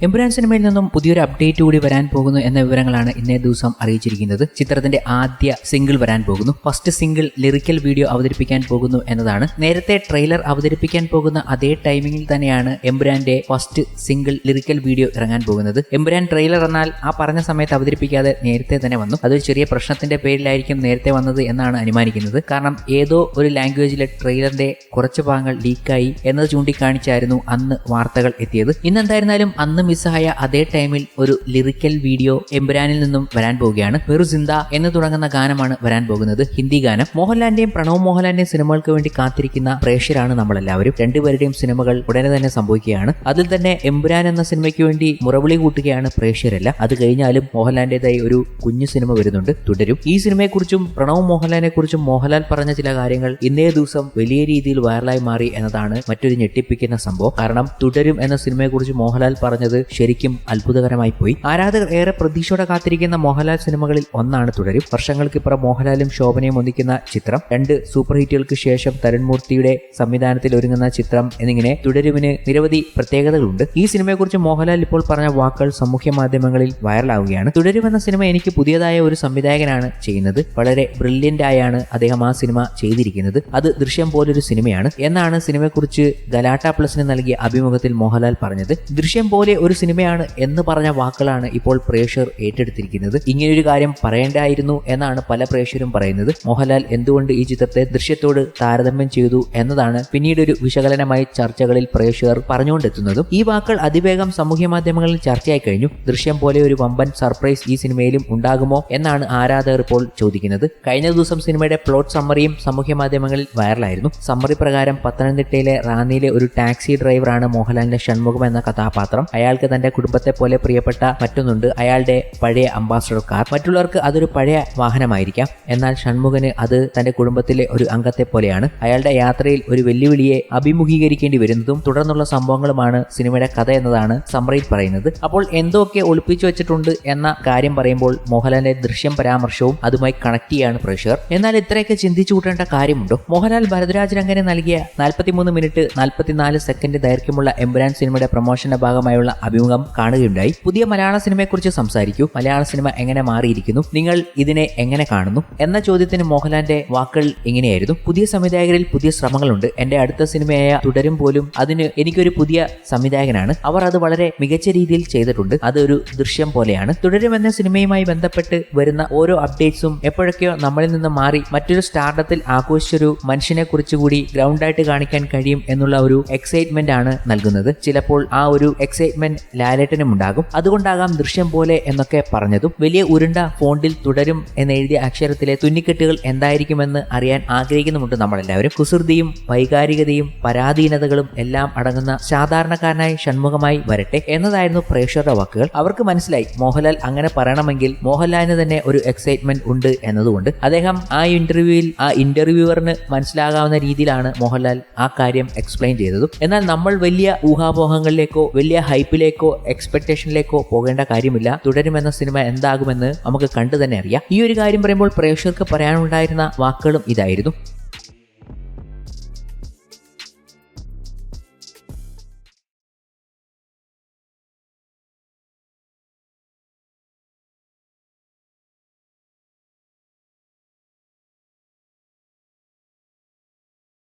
എമ്പുരാൻ സിനിമയിൽ നിന്നും പുതിയൊരു അപ്ഡേറ്റ് കൂടി വരാൻ പോകുന്നു എന്ന വിവരങ്ങളാണ് ഇന്നേ ദിവസം അറിയിച്ചിരിക്കുന്നത്. ചിത്രത്തിന്റെ ആദ്യ സിംഗിൾ വരാൻ പോകുന്നു. ഫസ്റ്റ് സിംഗിൾ ലിറിക്കൽ വീഡിയോ അവതരിപ്പിക്കാൻ പോകുന്നു എന്നതാണ്. നേരത്തെ ട്രെയിലർ അവതരിപ്പിക്കാൻ പോകുന്ന അതേ ടൈമിംഗിൽ തന്നെയാണ് എമ്പുരാന്റെ ഫസ്റ്റ് സിംഗിൾ ലിറിക്കൽ വീഡിയോ ഇറങ്ങാൻ പോകുന്നത്. എമ്പുരാൻ ട്രെയിലർ എന്നാൽ ആ പറഞ്ഞ സമയത്ത് അവതരിപ്പിക്കാതെ നേരത്തെ തന്നെ വന്നു. അതൊരു ചെറിയ പ്രശ്നത്തിന്റെ പേരിലായിരിക്കും നേരത്തെ വന്നത് എന്നാണ് അനുമാനിക്കുന്നത്. കാരണം ഏതോ ഒരു ലാംഗ്വേജിലെ ട്രെയിലറിന്റെ കുറച്ച് ഭാഗങ്ങൾ ലീക്കായി എന്നത് ചൂണ്ടിക്കാണിച്ചായിരുന്നു അന്ന് വാർത്തകൾ എത്തിയത്. ഇന്നെന്തായിരുന്നാലും അന്ന് മിസ്സായ അതേ ടൈമിൽ ഒരു ലിറിക്കൽ വീഡിയോ എമ്പുരാനിൽ നിന്നും വരാൻ പോവുകയാണ്. വെറു സിന്ദ എന്ന് തുടങ്ങുന്ന ഗാനമാണ് വരാൻ പോകുന്നത്. ഹിന്ദി ഗാനം. മോഹൻലാലിന്റെയും പ്രണവ് മോഹൻലാലിന്റെയും സിനിമകൾക്ക് വേണ്ടി കാത്തിരിക്കുന്ന പ്രേക്ഷകരാണ് നമ്മളെല്ലാവരും. രണ്ടുപേരുടെയും സിനിമകൾ ഉടനെ തന്നെ സംഭവിക്കുകയാണ്. അതിൽ തന്നെ എമ്പുരാൻ എന്ന സിനിമയ്ക്ക് വേണ്ടി മുറവിളി കൂട്ടുകയാണ് പ്രേക്ഷകരെല്ലാം. അത് കഴിഞ്ഞാലും മോഹൻലാലിന്റേതായി ഒരു കുഞ്ഞു സിനിമ വരുന്നുണ്ട്, തുടരും. ഈ സിനിമയെക്കുറിച്ചും പ്രണവ് മോഹൻലാലിനെ കുറിച്ചും മോഹൻലാൽ പറഞ്ഞ ചില കാര്യങ്ങൾ ഇന്നേ ദിവസം വലിയ രീതിയിൽ വൈറലായി മാറി എന്നതാണ് മറ്റൊരു ഞെട്ടിപ്പിക്കുന്ന സംഭവം. കാരണം തുടരും എന്ന സിനിമയെക്കുറിച്ച് മോഹൻലാൽ പറഞ്ഞത് ശരിക്കും അത്ഭുതകരമായി പോയി. ആരാധകർ ഏറെ പ്രതീക്ഷയോടെ കാത്തിരിക്കുന്ന മോഹൻലാൽ സിനിമകളിൽ ഒന്നാണ് തുടരും. വർഷങ്ങൾക്കിപ്പുറം മോഹൻലാലും ശോഭനയും ഒന്നിക്കുന്ന ചിത്രം, 2 സൂപ്പർ ഹിറ്റുകൾക്ക് ശേഷം തരുൺ മൂർത്തിയുടെ സംവിധാനത്തിൽ ഒരുങ്ങുന്ന ചിത്രം എന്നിങ്ങനെ തുടരുവിന് നിരവധി പ്രത്യേകതകളുണ്ട്. ഈ സിനിമയെക്കുറിച്ച് മോഹൻലാൽ ഇപ്പോൾ പറഞ്ഞ വാക്കുകൾ സാമൂഹ്യ മാധ്യമങ്ങളിൽ വൈറലാവുകയാണ്. തുടരും എന്ന സിനിമ എനിക്ക് പുതിയതായ ഒരു സംവിധായകനാണ് ചെയ്യുന്നത്. വളരെ ബ്രില്യന്റ് ആയാണ് അദ്ദേഹം ആ സിനിമ ചെയ്തിരിക്കുന്നത്. അത് ദൃശ്യം പോലൊരു സിനിമയാണ് എന്നാണ് സിനിമയെക്കുറിച്ച് ഗലാട്ട പ്ലസിന് നൽകിയ അഭിമുഖത്തിൽ മോഹൻലാൽ പറഞ്ഞത്. ദൃശ്യം പോലെ ഒരു സിനിമയാണ് എന്ന് പറഞ്ഞ വാക്കുകളാണ് ഇപ്പോൾ പ്രേക്ഷകർ ഏറ്റെടുത്തിരിക്കുന്നത്. ഇങ്ങനെയൊരു കാര്യം പറയേണ്ടായിരുന്നു എന്നാണ് പല പ്രേക്ഷകരും പറയുന്നത്. മോഹൻലാൽ എന്തുകൊണ്ട് ഈ ചിത്രത്തെ ദൃശ്യത്തോട് താരതമ്യം ചെയ്തു എന്നതാണ് പിന്നീട് ഒരു വിശകലനമായി ചർച്ചകളിൽ പ്രേക്ഷകർ പറഞ്ഞുകൊണ്ടെത്തുന്നതും. ഈ വാക്കുകൾ അതിവേഗം സാമൂഹ്യ മാധ്യമങ്ങളിൽ ചർച്ചയായി കഴിഞ്ഞു. ദൃശ്യം പോലെ ഒരു വമ്പൻ സർപ്രൈസ് ഈ സിനിമയിലും ഉണ്ടാകുമോ എന്നാണ് ആരാധകർ ഇപ്പോൾ ചോദിക്കുന്നത്. കഴിഞ്ഞ ദിവസം സിനിമയുടെ പ്ലോട്ട് സമ്മറിയും സാമൂഹ്യ മാധ്യമങ്ങളിൽ വൈറലായിരുന്നു. സമ്മറി പ്രകാരം പത്തനംതിട്ടയിലെ റാന്നിയിലെ ഒരു ടാക്സി ഡ്രൈവറാണ് മോഹൻലാലിന്റെ ഷൺമുഖം എന്ന കഥാപാത്രം. അയാൾക്ക് തന്റെ കുടുംബത്തെ പോലെ പ്രിയപ്പെട്ട മറ്റൊന്നുണ്ട്, അയാളുടെ പഴയ അംബാസഡർ കാർ. മറ്റുള്ളവർക്ക് അതൊരു പഴയ വാഹനമായിരിക്കാം, എന്നാൽ ഷൺമുഖന് അത് തന്റെ കുടുംബത്തിലെ ഒരു അംഗത്തെ പോലെയാണ്. അയാളുടെ യാത്രയിൽ ഒരു വെല്ലുവിളിയെ അഭിമുഖീകരിക്കേണ്ടി വരുന്നതും തുടർന്നുള്ള സംഭവങ്ങളുമാണ് സിനിമയുടെ കഥ എന്നതാണ് സമ്മറിയിൽ പറയുന്നത്. അപ്പോൾ എന്തൊക്കെ ഒളിപ്പിച്ചു വെച്ചിട്ടുണ്ട് എന്ന കാര്യം പറയുമ്പോൾ മോഹൻലാലിന്റെ ദൃശ്യം പരാമർശവും അതുമായി കണക്ട് ചെയ്യാണ് പ്രേക്ഷകർ. എന്നാൽ ഇത്രയൊക്കെ ചിന്തിച്ചു കൂട്ടേണ്ട കാര്യമുണ്ടോ? മോഹൻലാൽ ഭരദ്വാജ് രംഗനെ നൽകിയ 43 മിനിറ്റ് 44 സെക്കൻഡ് ദൈർഘ്യമുള്ള എമ്പുരാൻ സിനിമയുടെ പ്രൊമോഷന്റെ ഭാഗമായുള്ള അഭിമുഖം കാണുകയുണ്ടായി. പുതിയ മലയാള സിനിമയെക്കുറിച്ച് സംസാരിക്കൂ, മലയാള സിനിമ എങ്ങനെ മാറിയിരിക്കുന്നു, നിങ്ങൾ ഇതിനെ എങ്ങനെ കാണുന്നു എന്ന ചോദ്യത്തിന് മോഹൻലാലിന്റെ വാക്കുകൾ ഇങ്ങനെയായിരുന്നു. പുതിയ സംവിധായകരിൽ പുതിയ ശ്രമങ്ങളുണ്ട്. എന്റെ അടുത്ത സിനിമയായ തുടരും പോലും അതിന് എനിക്കൊരു പുതിയ സംവിധായകനാണ്. അവർ അത് വളരെ മികച്ച രീതിയിൽ ചെയ്തിട്ടുണ്ട്. അതൊരു ദൃശ്യം പോലെയാണ്. തുടരും എന്ന സിനിമയുമായി ബന്ധപ്പെട്ട് വരുന്ന ഓരോ അപ്ഡേറ്റ്സും എപ്പോഴൊക്കെയോ നമ്മളിൽ നിന്ന് മാറി മറ്റൊരു സ്റ്റാർഡത്തിൽ ആഘോഷിച്ചൊരു മനുഷ്യനെ കുറിച്ചുകൂടി ഗ്രൗണ്ടായിട്ട് കാണിക്കാൻ കഴിയും എന്നുള്ള ഒരു എക്സൈറ്റ്മെന്റ് ആണ് നൽകുന്നത്. ചിലപ്പോൾ ആ ഒരു എക്സൈറ്റ്മെന്റ് ലാലേട്ടനും ഉണ്ടാകും. അതുകൊണ്ടാകാം ദൃശ്യം പോലെ എന്നൊക്കെ പറഞ്ഞതും. വലിയ ഉരുണ്ട ഫോണ്ടിൽ തുടരും എന്നെഴുതിയ അക്ഷരത്തിലെ തുന്നിക്കെട്ടുകൾ എന്തായിരിക്കുമെന്ന് അറിയാൻ ആഗ്രഹിക്കുന്നുമുണ്ട് നമ്മളെല്ലാവരും. കുസൃതിയും വൈകാരികതയും പരാധീനതകളും എല്ലാം അടങ്ങുന്ന സാധാരണക്കാരനായി ഷൺമുഖമായി വരട്ടെ എന്നതായിരുന്നു പ്രേക്ഷകരുടെ വാക്കുകൾ. അവർക്ക് മനസ്സിലായി മോഹൻലാൽ അങ്ങനെ പറയണമെങ്കിൽ മോഹൻലാലിന് തന്നെ ഒരു എക്സൈറ്റ്മെന്റ് ഉണ്ട് എന്നതുകൊണ്ട്. അദ്ദേഹം ആ ഇന്റർവ്യൂവിൽ ആ ഇന്റർവ്യൂവറിന് മനസ്സിലാകാവുന്ന രീതിയിലാണ് മോഹൻലാൽ ആ കാര്യം എക്സ്പ്ലെയിൻ ചെയ്തതും. എന്നാൽ നമ്മൾ വലിയ ഊഹാപോഹങ്ങളിലേക്കോ വലിയ ഹൈപ്പിലേക്കോ എക്സ്പെക്ടേഷനിലേക്കോ പോകേണ്ട കാര്യമില്ല. തുടരുമെന്ന സിനിമ എന്താകുമെന്ന് നമുക്ക് കണ്ടു തന്നെ അറിയാം. ഈ ഒരു കാര്യം പറയുമ്പോൾ പ്രേക്ഷകർക്ക് പറയാനുണ്ടായിരുന്ന വാക്കുകളും ഇതായിരുന്നു.